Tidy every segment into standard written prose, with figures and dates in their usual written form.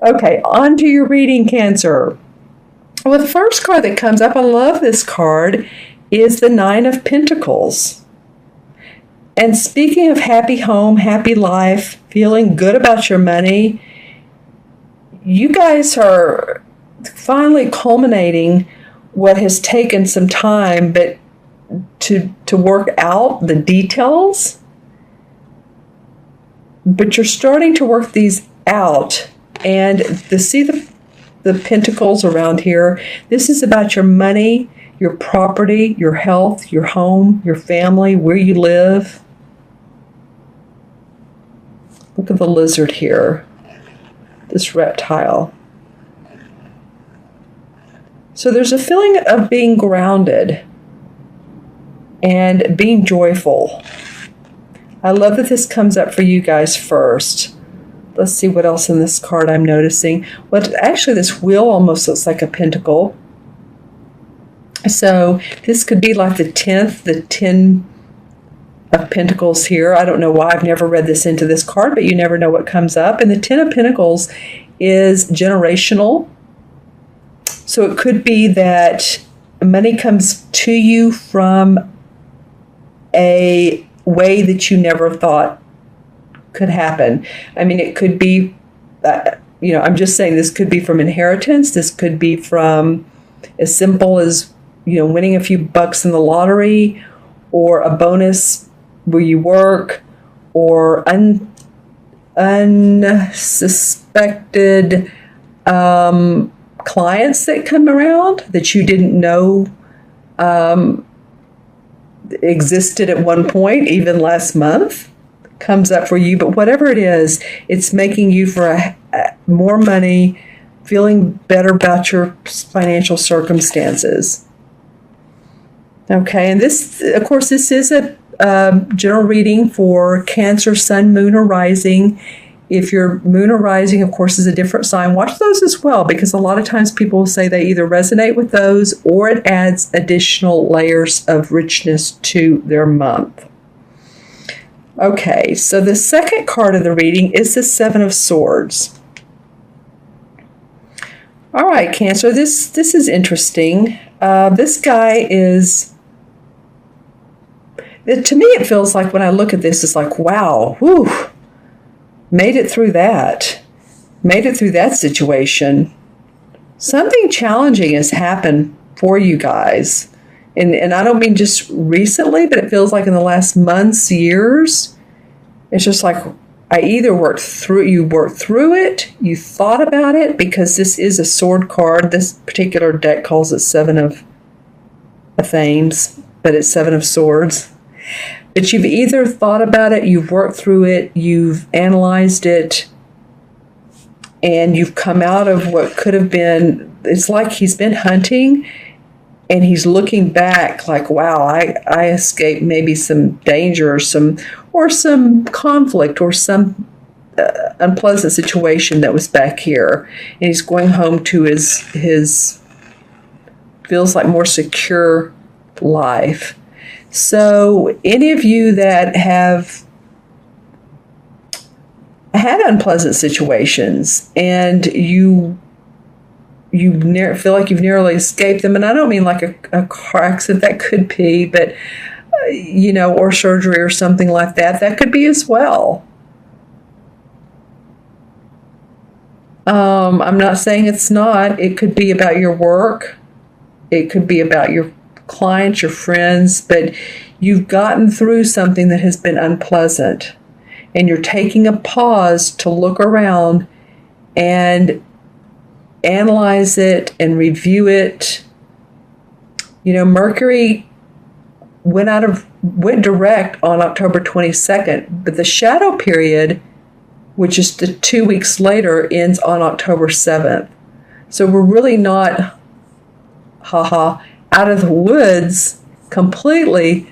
Okay, on to your reading, Cancer. Well, the first card that comes up, I love this card, is the Nine of Pentacles. And speaking of happy home, happy life, feeling good about your money, you guys are finally culminating what has taken some time, but to work out the details. But you're starting to work these out, and to see the pentacles around here, this is about your money, your property, your health, your home, your family, where you live. Look at the lizard here, this reptile. So there's a feeling of being grounded and being joyful. I love that this comes up for you guys first. Let's see what else in this card I'm noticing. Well, actually, this wheel almost looks like a pentacle. So this could be like the 10 of Pentacles here. I don't know why. I've never read this into this card, but you never know what comes up. And the 10 of Pentacles is generational. So it could be that money comes to you from a way that you never thought could happen. I mean, it could be, I'm just saying this could be from inheritance. This could be from as simple as, winning a few bucks in the lottery, or a bonus where you work, or unsuspected clients that come around that you didn't know existed at one point, even last month, comes up for you. But whatever it is, it's making you for more money, feeling better about your financial circumstances. Okay, and this, of course, this is a general reading for Cancer, Sun, Moon, or Rising. If your Moon or Rising, of course, is a different sign, watch those as well, because a lot of times people will say they either resonate with those or it adds additional layers of richness to their month. Okay, so the second card of the reading is the Seven of Swords. All right, Cancer, this is interesting. This guy is, to me it feels like when I look at this, it's like, wow, whew, made it through that situation. Something challenging has happened for you guys. And I don't mean just recently, but it feels like in the last months, years. It's just like you worked through it, you thought about it, because this is a sword card. This particular deck calls it Seven of Thames, but it's Seven of Swords. But you've either thought about it, you've worked through it, you've analyzed it, and you've come out of what could have been, it's like he's been hunting, and he's looking back like, wow, I escaped maybe some danger or some conflict or some unpleasant situation that was back here. And he's going home to his feels like more secure life. So any of you that have had unpleasant situations and you feel like you've narrowly escaped them, and I don't mean like a car accident, that could be, but or surgery or something like that, that could be as well. I'm not saying it's not. It could be about your work. It could be about your clients, your friends, but you've gotten through something that has been unpleasant, and you're taking a pause to look around and analyze it and review it. Mercury went direct on October 22nd, but the shadow period, which is the 2 weeks later, ends on October 7th. So we're really not, out of the woods completely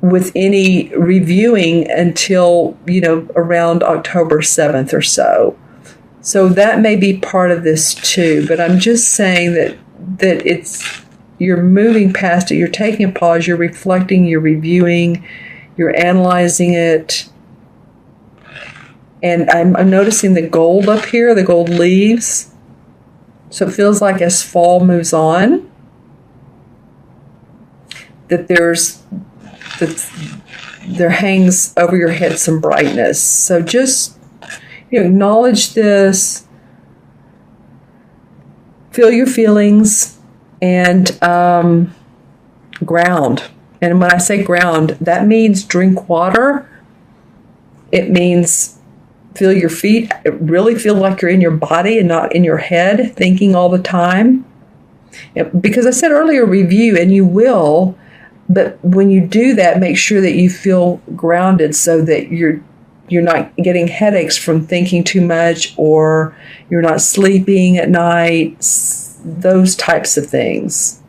with any reviewing until, around October 7th or so. So that may be part of this too, but I'm just saying that you're moving past it, you're taking a pause, you're reflecting, you're reviewing, you're analyzing it, And I'm noticing the gold up here, the gold leaves. So it feels like as fall moves on, that there hangs over your head some brightness. So just acknowledge this, feel your feelings, and ground. And when I say ground, that means drink water. It means feel your feet, really feel like you're in your body and not in your head thinking all the time. Because I said earlier, review, and you will, but when you do that, make sure that you feel grounded so that you're not getting headaches from thinking too much, or you're not sleeping at night, those types of things.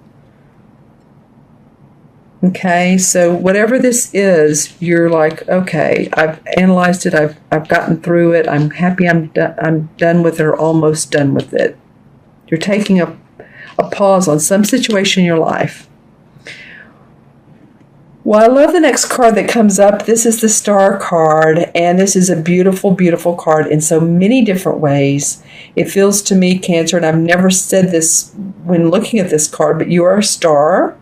Okay, so whatever this is, you're like, okay, I've analyzed it, I've gotten through it, I'm happy I'm done with it, or almost done with it. You're taking a pause on some situation in your life. Well, I love the next card that comes up. This is the Star card, and this is a beautiful, beautiful card in so many different ways. It feels to me, Cancer, and I've never said this when looking at this card, but you are a star.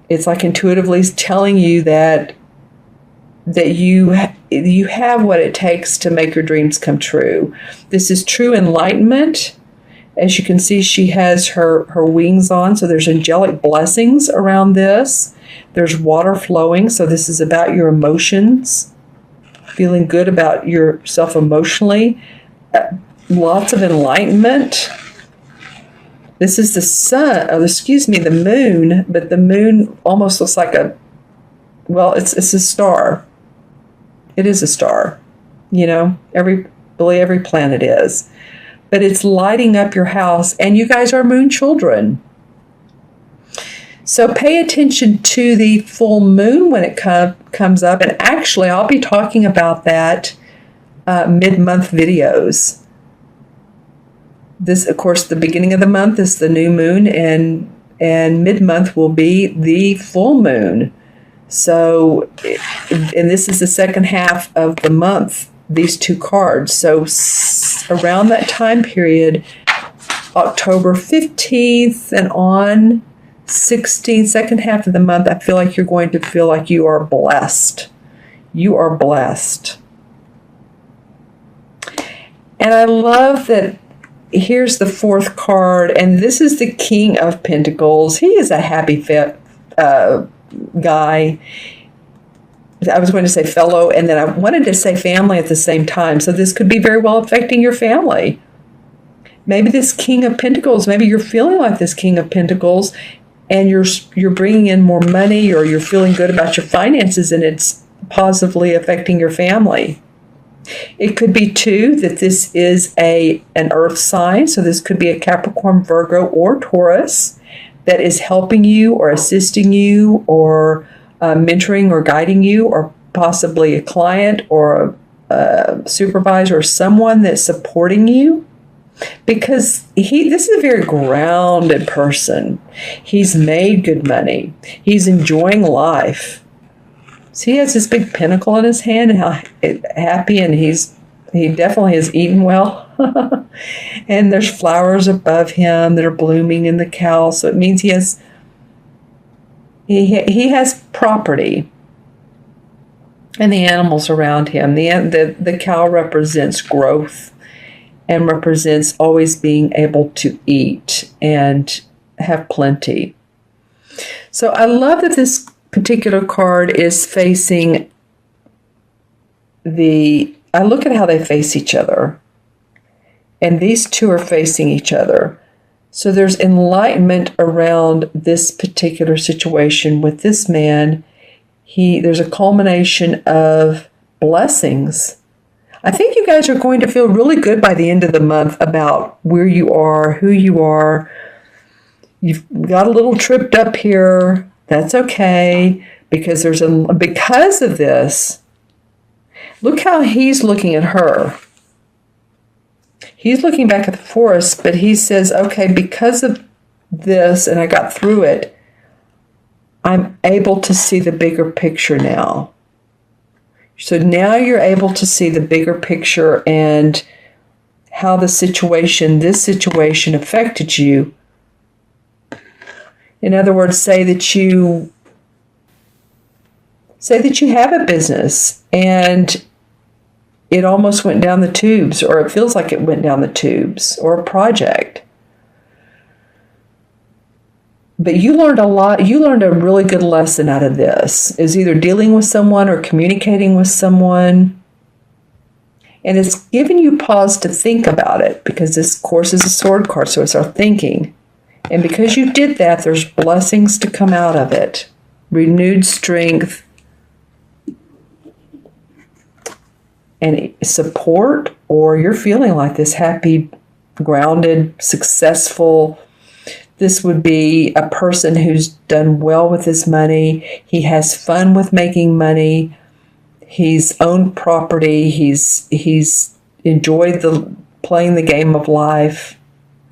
It's like intuitively telling you that you have what it takes to make your dreams come true. This is true enlightenment. As you can see, she has her wings on, so there's angelic blessings around this. There's water flowing, so this is about your emotions, feeling good about yourself emotionally. Lots of enlightenment. This is the sun, the moon, but the moon almost looks like it's a star. It is a star. Every planet is. But it's lighting up your house, and you guys are moon children. So pay attention to the full moon when it comes up, and actually I'll be talking about that mid-month videos. This, of course, the beginning of the month is the new moon, and mid-month will be the full moon. So, and this is the second half of the month, these two cards. So around that time period, October 15th and on 16th, second half of the month, I feel like you're going to feel like you are blessed. You are blessed. And I love that. Here's the fourth card, and this is the King of Pentacles. He is a happy guy. I was going to say fellow, and then I wanted to say family at the same time. So this could be very well affecting your family. Maybe this King of Pentacles, maybe you're feeling like this King of Pentacles, and you're bringing in more money, or you're feeling good about your finances, and it's positively affecting your family. It could be, too, that this is an earth sign. So this could be a Capricorn, Virgo, or Taurus that is helping you or assisting you or mentoring or guiding you, or possibly a client or a supervisor or someone that's supporting you. Because this is a very grounded person. He's made good money. He's enjoying life. So he has this big pinnacle in his hand, and how happy, and he definitely has eaten well. And there's flowers above him that are blooming in the cow. So it means he has property, and the animals around him. The cow represents growth and represents always being able to eat and have plenty. So I love that this particular card is facing I look at how they face each other, and these two are facing each other. So there's enlightenment around this particular situation with this man. There's a culmination of blessings. I think you guys are going to feel really good by the end of the month about where you are, who you are. You've got a little tripped up here. That's okay, because because of this, look how he's looking at her. He's looking back at the forest, but he says, okay, because of this, and I got through it, I'm able to see the bigger picture now. So now you're able to see the bigger picture and how this situation affected you. In other words, say that you have a business and it almost went down the tubes, or it feels like it went down the tubes, or a project. But you learned a lot. You learned a really good lesson out of this. Is either dealing with someone or communicating with someone. And it's given you pause to think about it, because this course is a sword card, so it's our thinking. And because you did that, there's blessings to come out of it. Renewed strength and support, or you're feeling like this happy, grounded, successful. This would be a person who's done well with his money. He has fun with making money. He's owned property. He's enjoyed playing the game of life.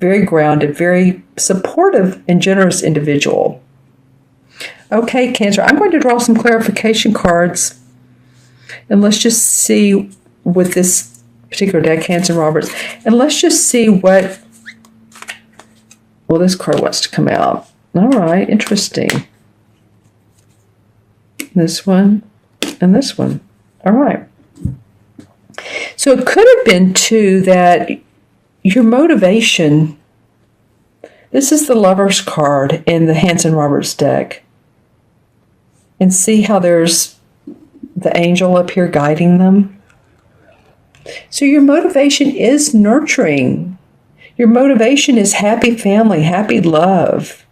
Very grounded, very supportive and generous individual. Okay, Cancer, I'm going to draw some clarification cards. And let's just see with this particular deck, Hanson Roberts, and let's just see what, well, this card wants to come out. All right, interesting. This one and this one. All right. So it could have been, too, that your motivation, this is the Lover's card in the Hanson Roberts deck. And see how there's the angel up here guiding them? So your motivation is nurturing. Your motivation is happy family, happy love,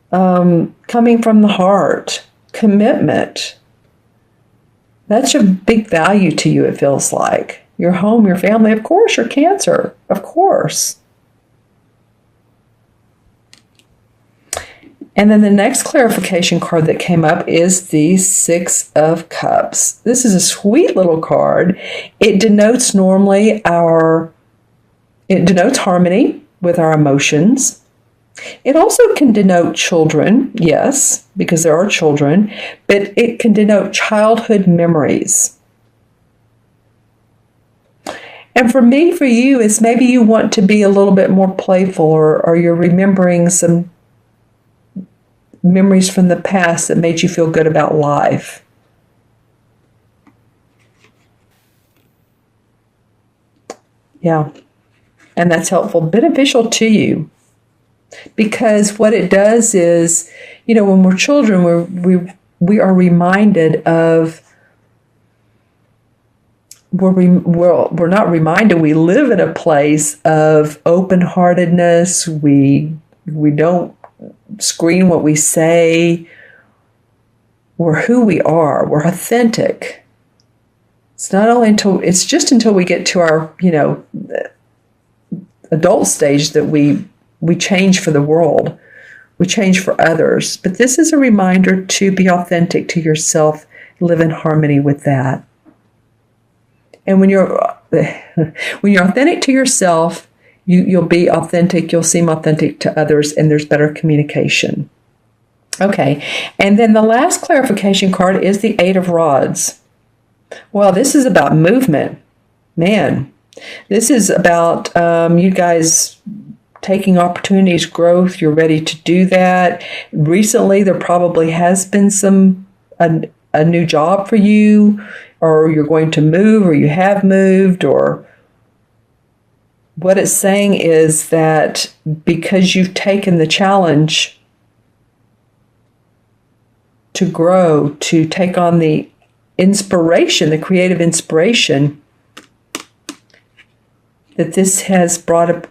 coming from the heart, commitment. That's a big value to you, it feels like. Your home, your family, of course, your Cancer, of course. And then the next clarification card that came up is the Six of Cups. This is a sweet little card. It denotes harmony with our emotions. It also can denote children, yes, because there are children, but it can denote childhood memories. And for you, it's maybe you want to be a little bit more playful, or you're remembering some memories from the past that made you feel good about life. Yeah, and that's helpful, beneficial to you. Because what it does is, when we're children, we are reminded of, we're not reminded, we live in a place of open-heartedness. We don't screen what we say. We're who we are. We're authentic. It's just until we get to our, adult stage that we change for the world. We change for others. But this is a reminder to be authentic to yourself, live in harmony with that. And when you're authentic to yourself, you'll be authentic, you'll seem authentic to others, and there's better communication. Okay, and then the last clarification card is the Eight of Rods. Well, this is about movement. Man, this is about you guys taking opportunities, growth. You're ready to do that. Recently, there probably has been a new job for you, or you're going to move, or you have moved, or what it's saying is that because you've taken the challenge to grow, to take on the inspiration, the creative inspiration, that this has brought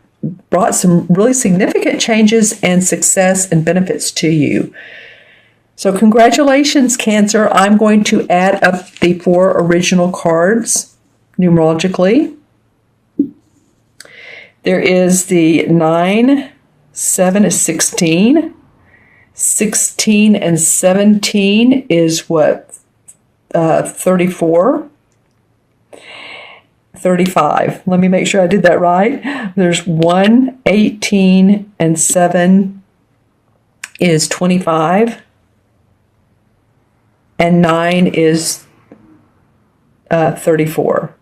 some really significant changes and success and benefits to you. So congratulations, Cancer. I'm going to add up the 4 original cards numerologically. There is the 9, 7 is 16. 16 and 17 is what? 34. 35. Let me make sure I did that right. There's 1, 18, and 7 is 25. And 9 is 34,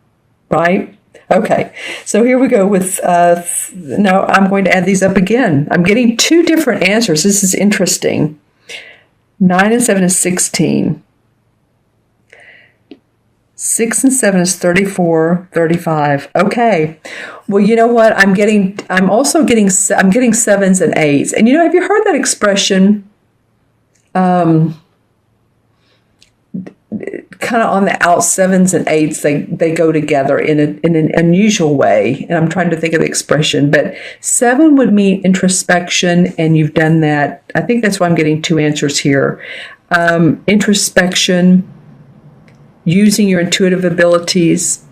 right? Okay, so here we go with, now I'm going to add these up again. I'm getting two different answers. This is interesting. 9 and 7 is 16. 6 and 7 is 34, 35. Okay. Well, you know what? I'm getting sevens and eights. And have you heard that expression? Kind of on the out, sevens and eights, they go together in an unusual way. And I'm trying to think of the expression, but 7 would mean introspection, and you've done that. I think that's why I'm getting two answers here. Introspection, using your intuitive abilities.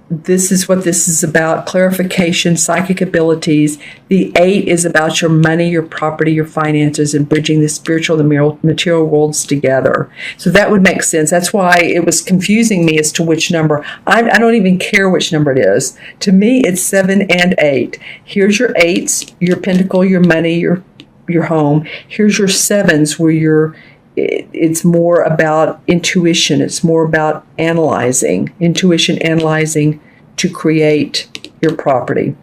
This is what this is about: clarification, psychic abilities. The 8 is about your money, your property, your finances, and bridging the spiritual and the material worlds together. So that would make sense. That's why it was confusing me as to which number. I don't even care which number it is. To me, it's 7 and 8. Here's your 8s, your pentacle, your money, your home. Here's your 7s, where it's more about intuition. It's more about analyzing, intuition, analyzing to create your property.